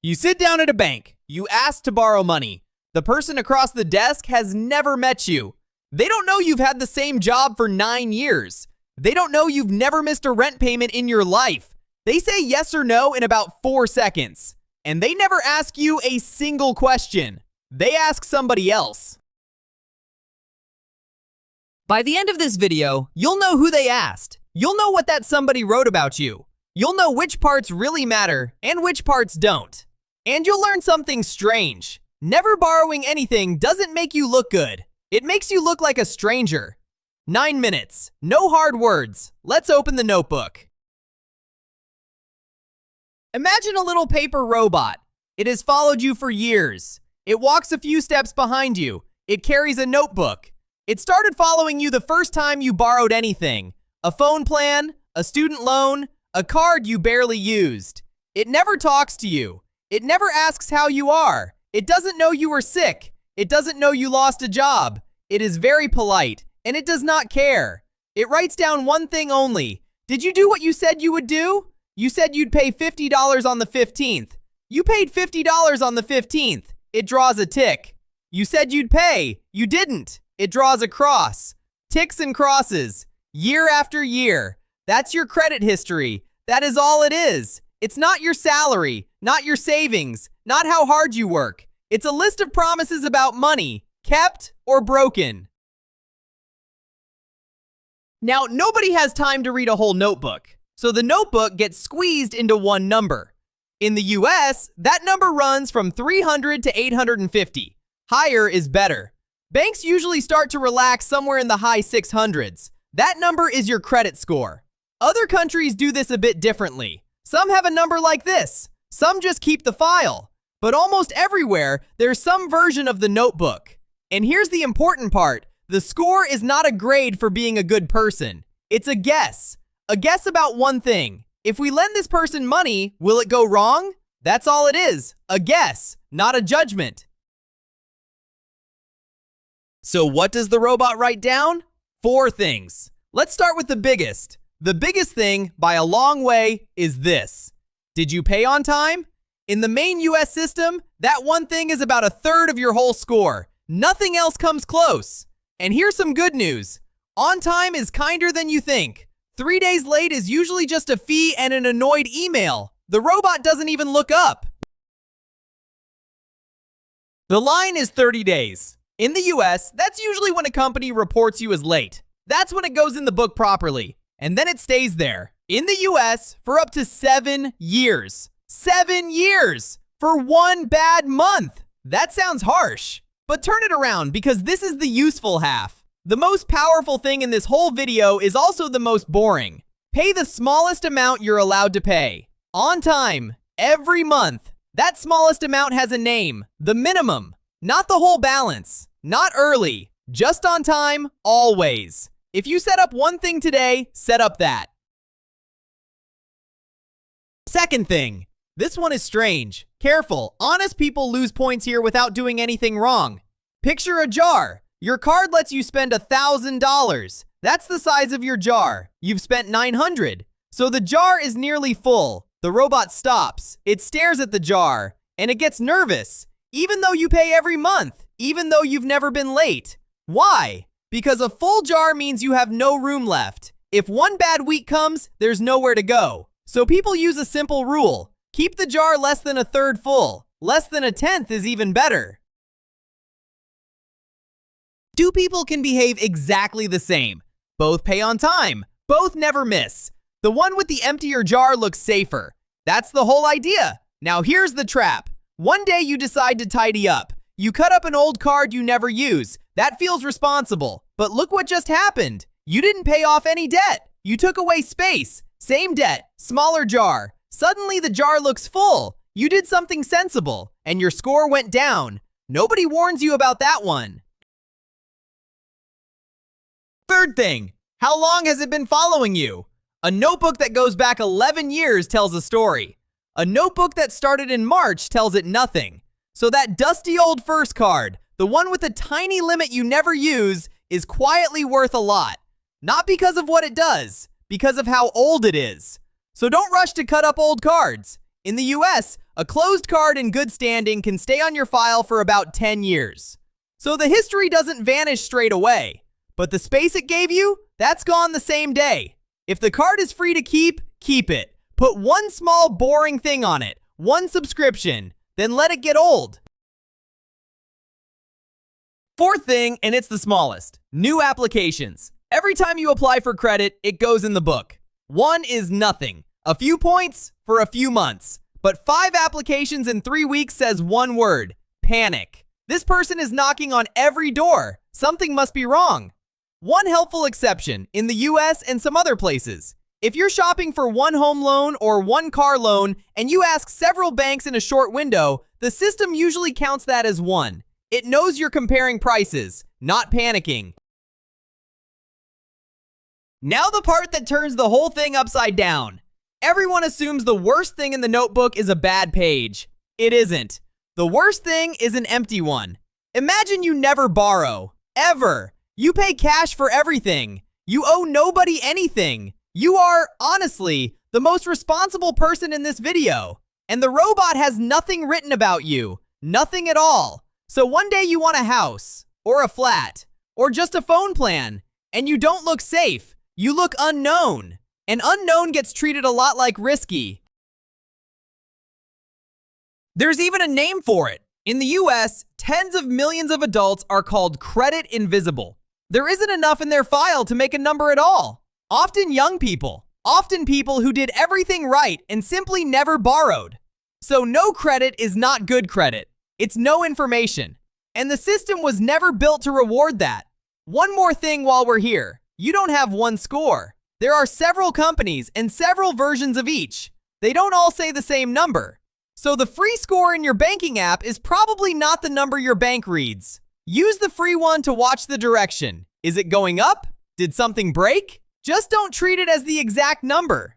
You sit down at a bank. You ask to borrow money. The person across the desk has never met you. They don't know you've had the same job for 9 years. They don't know you've never missed a rent payment in your life. They say yes or no in about 4 seconds. And they never ask you a single question. They ask somebody else. By the end of this video, you'll know who they asked. You'll know what that somebody wrote about you. You'll know which parts really matter and which parts don't. And you'll learn something strange. Never borrowing anything doesn't make you look good. It makes you look like a stranger. 9 minutes. No hard words. Let's open the notebook. Imagine a little paper robot. It has followed you for years. It walks a few steps behind you. It carries a notebook. It started following you the first time you borrowed anything. A phone plan, a student loan, a card you barely used. It never talks to you. It never asks how you are. It doesn't know you were sick. It doesn't know you lost a job. It is very polite, and it does not care. It writes down one thing only. Did you do what you said you would do? You said you'd pay $50 on the 15th. You paid $50 on the 15th. It draws a tick. You said you'd pay. You didn't. It draws a cross. Ticks and crosses. Year after year. That's your credit history. That is all it is. It's not your salary, not your savings, not how hard you work. It's a list of promises about money, kept or broken. Now, nobody has time to read a whole notebook, so the notebook gets squeezed into one number. In the US, that number runs from 300 to 850. Higher is better. Banks usually start to relax somewhere in the high 600s. That number is your credit score. Other countries do this a bit differently. Some have a number like this. Some just keep the file. But almost everywhere, there's some version of the notebook. And here's the important part. The score is not a grade for being a good person. It's a guess. A guess about one thing. If we lend this person money, will it go wrong? That's all it is. A guess, not a judgment. So what does the robot write down? 4 things. Let's start with the biggest. The biggest thing, by a long way, is this. Did you pay on time? In the main US system, that one thing is about 1/3 of your whole score. Nothing else comes close. And here's some good news. On time is kinder than you think. 3 days late is usually just a fee and an annoyed email. The robot doesn't even look up. The line is 30 days. In the US, that's usually when a company reports you as late. That's when it goes in the book properly. And then it stays there. In the US, for up to 7 years. 7 years! For one bad month! That sounds harsh. But turn it around, because this is the useful half. The most powerful thing in this whole video is also the most boring. Pay the smallest amount you're allowed to pay. On time. Every month. That smallest amount has a name. The minimum. Not the whole balance. Not early. Just on time. Always. If you set up one thing today, set up that. Second thing. This one is strange. Careful. Honest people lose points here without doing anything wrong. Picture a jar. Your card lets you spend $1,000. That's the size of your jar. You've spent $900. So the jar is nearly full. The robot stops. It stares at the jar. And it gets nervous. Even though you pay every month. Even though you've never been late. Why? Because a full jar means you have no room left. If one bad week comes, there's nowhere to go. So people use a simple rule. Keep the jar less than 1/3 full. Less than 1/10 is even better. 2 people can behave exactly the same. Both pay on time. Both never miss. The one with the emptier jar looks safer. That's the whole idea. Now here's the trap. One day you decide to tidy up. You cut up an old card you never use. That feels responsible. But look what just happened. You didn't pay off any debt. You took away space. Same debt, smaller jar. Suddenly the jar looks full. You did something sensible, and your score went down. Nobody warns you about that one. Third thing, how long has it been following you? A notebook that goes back 11 years tells a story. A notebook that started in March tells it nothing. So that dusty old first card, the one with a tiny limit you never use, is quietly worth a lot. Not because of what it does, because of how old it is. So don't rush to cut up old cards. In the US, A closed card in good standing can stay on your file for about 10 years. So the history doesn't vanish straight away, but the space it gave you, that's gone the same day. If the card is free to keep, keep it. Put one small boring thing on it, one subscription, then let it get old. Fourth thing, and it's the smallest, new applications. Every time you apply for credit, it goes in the book. One is nothing. A few points for a few months. But 5 applications in 3 weeks says one word: panic. This person is knocking on every door. Something must be wrong. One helpful exception in the US and some other places. If you're shopping for one home loan or one car loan and you ask several banks in a short window, the system usually counts that as one. It knows you're comparing prices, not panicking. Now the part that turns the whole thing upside down. Everyone assumes the worst thing in the notebook is a bad page. It isn't. The worst thing is an empty one. Imagine you never borrow. Ever. You pay cash for everything. You owe nobody anything. You are, honestly, the most responsible person in this video. And the robot has nothing written about you. Nothing at all. So one day you want a house, or a flat, or just a phone plan, and you don't look safe. You look unknown. And unknown gets treated a lot like risky. There's even a name for it. In the US, tens of millions of adults are called credit invisible. There isn't enough in their file to make a number at all. Often young people. Often people who did everything right and simply never borrowed. So no credit is not good credit. It's no information. And the system was never built to reward that. One more thing while we're here. You don't have one score. There are several companies and several versions of each. They don't all say the same number. So the free score in your banking app is probably not the number your bank reads. Use the free one to watch the direction. Is it going up? Did something break? Just don't treat it as the exact number.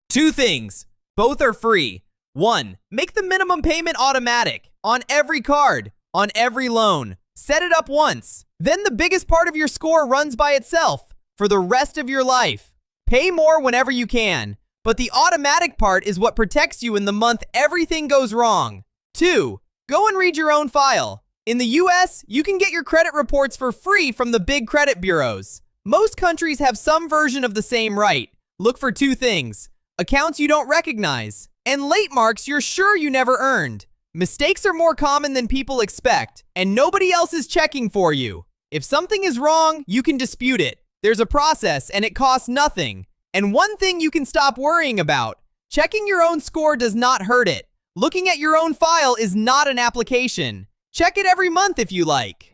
2 things. Both are free. 1. Make the minimum payment automatic on every card, on every loan. Set it up once. Then the biggest part of your score runs by itself for the rest of your life. Pay more whenever you can, but the automatic part is what protects you in the month everything goes wrong. 2. Go and read your own file. In the US, you can get your credit reports for free from the big credit bureaus. Most countries have some version of the same right. Look for 2 things: accounts you don't recognize, and late marks you're sure you never earned. Mistakes are more common than people expect, and nobody else is checking for you. If something is wrong, you can dispute it. There's a process, and it costs nothing. And one thing you can stop worrying about: checking your own score does not hurt it. Looking at your own file is not an application. Check it every month if you like.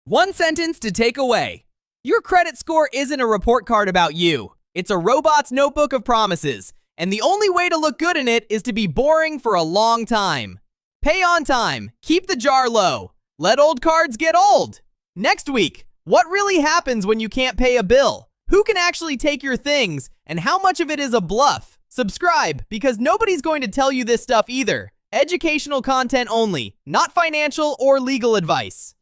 1 sentence to take away. Your credit score isn't a report card about you. It's a robot's notebook of promises. And the only way to look good in it is to be boring for a long time. Pay on time. Keep the jar low. Let old cards get old. Next week, what really happens when you can't pay a bill? Who can actually take your things? And how much of it is a bluff? Subscribe, because nobody's going to tell you this stuff either. Educational content only, not financial or legal advice.